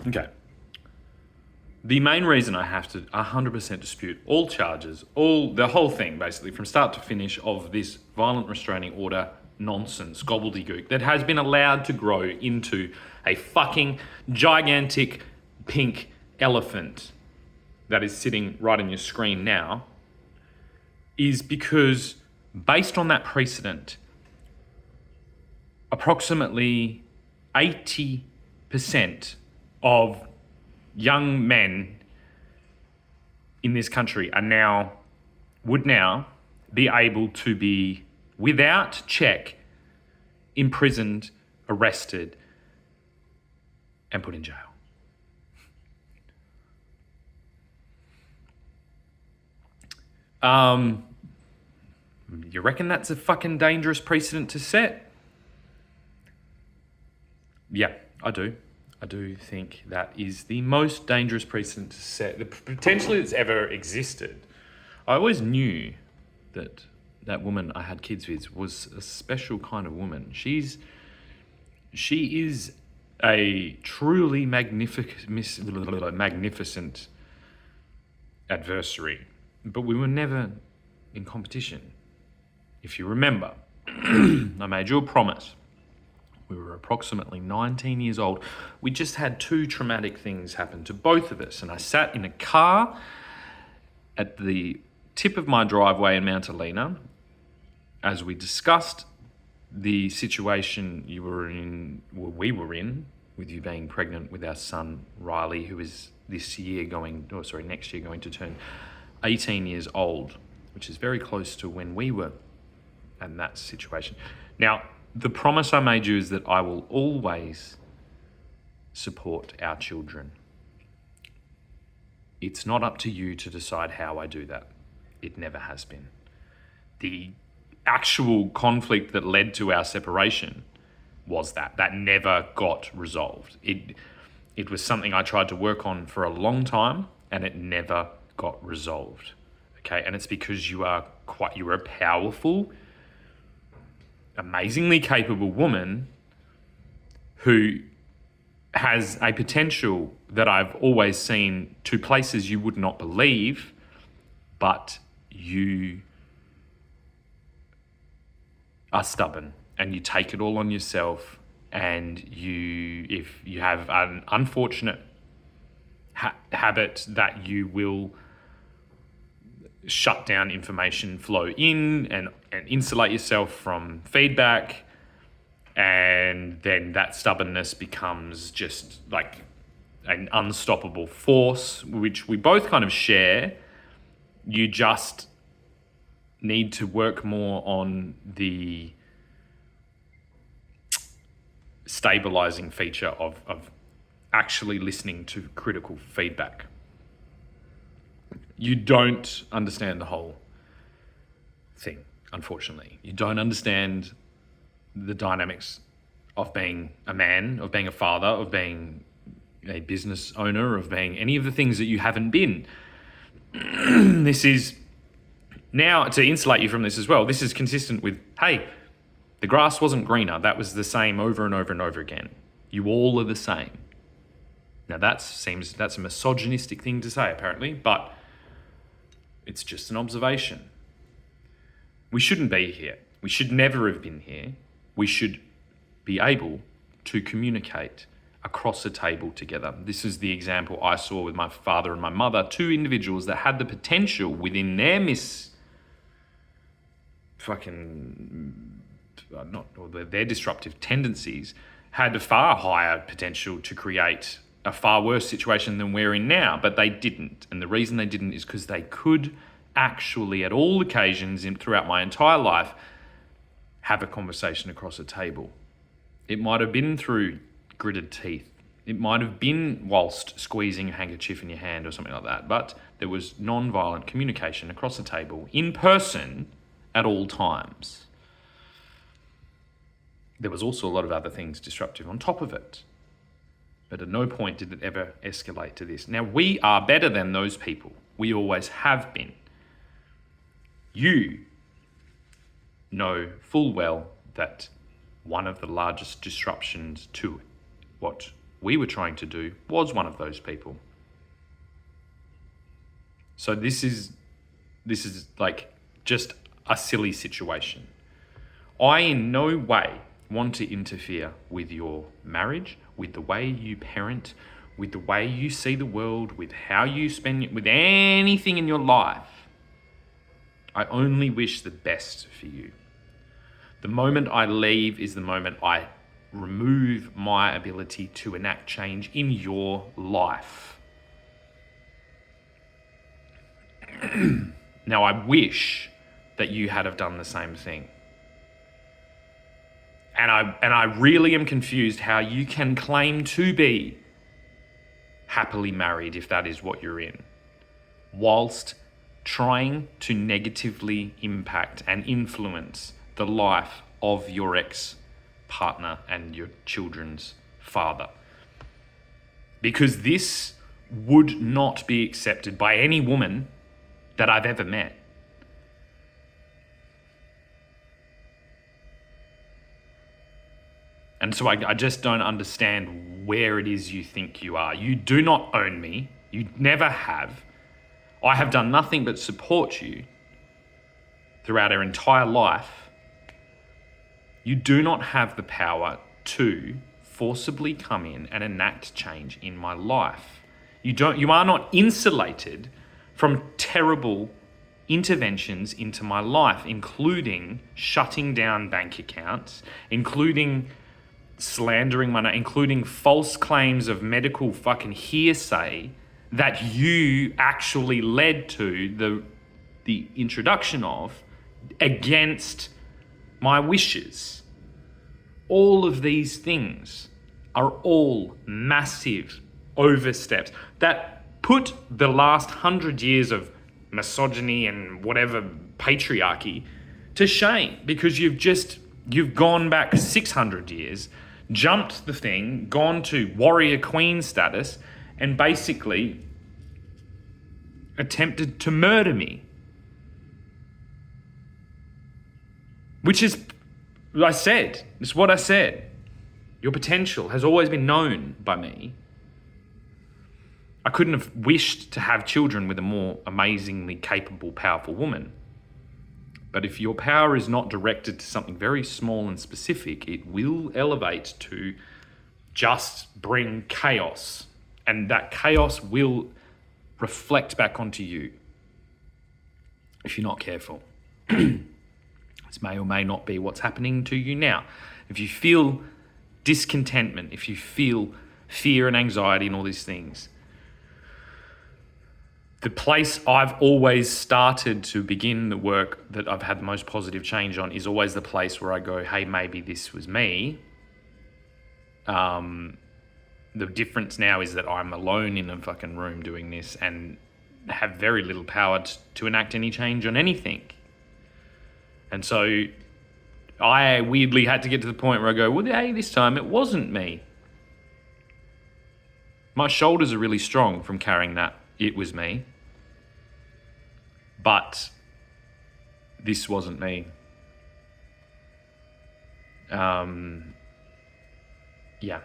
Okay. The main reason I have to 100% dispute all charges, the whole thing basically from start to finish of this violent restraining order nonsense, gobbledygook that has been allowed to grow into a fucking gigantic pink elephant that is sitting right on your screen now, is because based on that precedent, approximately 80% of young men in this country would now be able to be, without check, imprisoned, arrested, and put in jail. You reckon that's a fucking dangerous precedent to set? Yeah, I do. I do think that is the most dangerous precedent to set, potentially that's ever existed. I always knew that that woman I had kids with was a special kind of woman. She is a truly magnificent adversary, but we were never in competition. If you remember, I made you a promise. We were approximately 19 years old. We just had two traumatic things happen to both of us. And I sat in a car at the tip of my driveway in Mount Helena as we discussed the situation we were in, with you being pregnant with our son, Riley, who is next year going to turn 18 years old, which is very close to when we were in that situation. Now, the promise I made you is that I will always support our children. It's not up to you to decide how I do that. It never has been. The actual conflict that led to our separation was that never got resolved. It was something I tried to work on for a long time, and it never got resolved. Okay, and it's because you're a powerful, amazingly capable woman who has a potential that I've always seen to places you would not believe, but you are stubborn and you take it all on yourself, and if you have an unfortunate habit that you will shut down information flow in and insulate yourself from feedback, and then that stubbornness becomes just like an unstoppable force, which we both kind of share. You just need to work more on the stabilizing feature of actually listening to critical feedback. You don't understand the whole thing, unfortunately. You don't understand the dynamics of being a man, of being a father, of being a business owner, of being any of the things that you haven't been. This is, now to insulate you from this as well, this is consistent with, hey, the grass wasn't greener. That was the same over and over and over again. You all are the same. Now that's a misogynistic thing to say, apparently, but it's just an observation. We shouldn't be here. We should never have been here. We should be able to communicate across a table together. This is the example I saw with my father and my mother, two individuals that had the potential within their their disruptive tendencies, had a far higher potential to create a far worse situation than we're in now, but they didn't. And the reason they didn't is because they could actually, at all occasions throughout my entire life, have a conversation across a table. It might have been through gritted teeth. It might have been whilst squeezing a handkerchief in your hand or something like that, but there was non-violent communication across a table, in person, at all times. There was also a lot of other things disruptive on top of it. But at no point did it ever escalate to this. Now, we are better than those people. We always have been. You know full well that one of the largest disruptions to what we were trying to do was one of those people. So this is like just a silly situation. I in no way want to interfere with your marriage, with the way you parent, with the way you see the world, with how you spend it, with anything in your life. I only wish the best for you. The moment I leave is the moment I remove my ability to enact change in your life. Now, I wish that you had have done the same thing. And I really am confused how you can claim to be happily married if that is what you're in, whilst trying to negatively impact and influence the life of your ex-partner and your children's father. Because this would not be accepted by any woman that I've ever met. And so I just don't understand where it is you think you are. You do not own me. You never have. I have done nothing but support you throughout our entire life. You do not have the power to forcibly come in and enact change in my life. You are not insulated from terrible interventions into my life, including shutting down bank accounts, including slandering my name, including false claims of medical fucking hearsay that you actually led to the introduction of against my wishes. All of these things are all massive oversteps that put the last 100 years of misogyny and whatever patriarchy to shame, because you've gone back 600 years, jumped the thing, gone to warrior queen status, and basically attempted to murder me. Which is, it's what I said. Your potential has always been known by me. I couldn't have wished to have children with a more amazingly capable, powerful woman. But if your power is not directed to something very small and specific, it will elevate to just bring chaos. And that chaos will reflect back onto you if you're not careful. This may or may not be what's happening to you now. If you feel discontentment, if you feel fear and anxiety and all these things, the place I've always started to begin the work that I've had the most positive change on is always the place where I go, hey, maybe this was me. The difference now is that I'm alone in a fucking room doing this and have very little power to enact any change on anything. And so I weirdly had to get to the point where I go, well, hey, this time it wasn't me. My shoulders are really strong from carrying that. It was me. But this wasn't me. Yeah.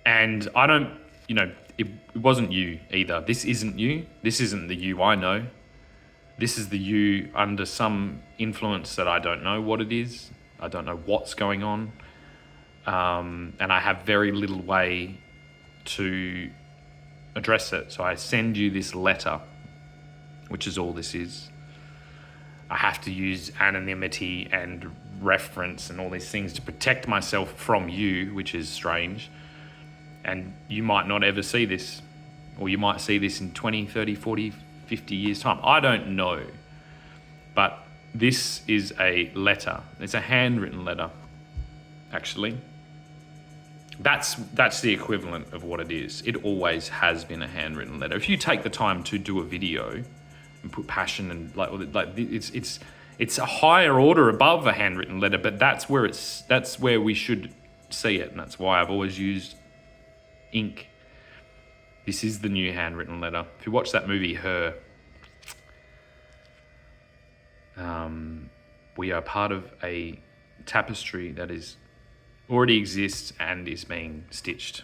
And I don't, it wasn't you either. This isn't you. This isn't the you I know. This is the you under some influence that I don't know what it is. I don't know what's going on. And I have very little way to address it. So I send you this letter, which is all this is. I have to use anonymity and reference and all these things to protect myself from you, which is strange. And you might not ever see this, or you might see this in 20, 30, 40, 50 years' time. I don't know. But this is a letter. It's a handwritten letter, actually. That's the equivalent of what it is. It always has been a handwritten letter. If you take the time to do a video and put passion and like it's a higher order above a handwritten letter, but that's where we should see it, and that's why I've always used ink. This is the new handwritten letter. If you watch that movie, Her, we are part of a tapestry that is already exists and is being stitched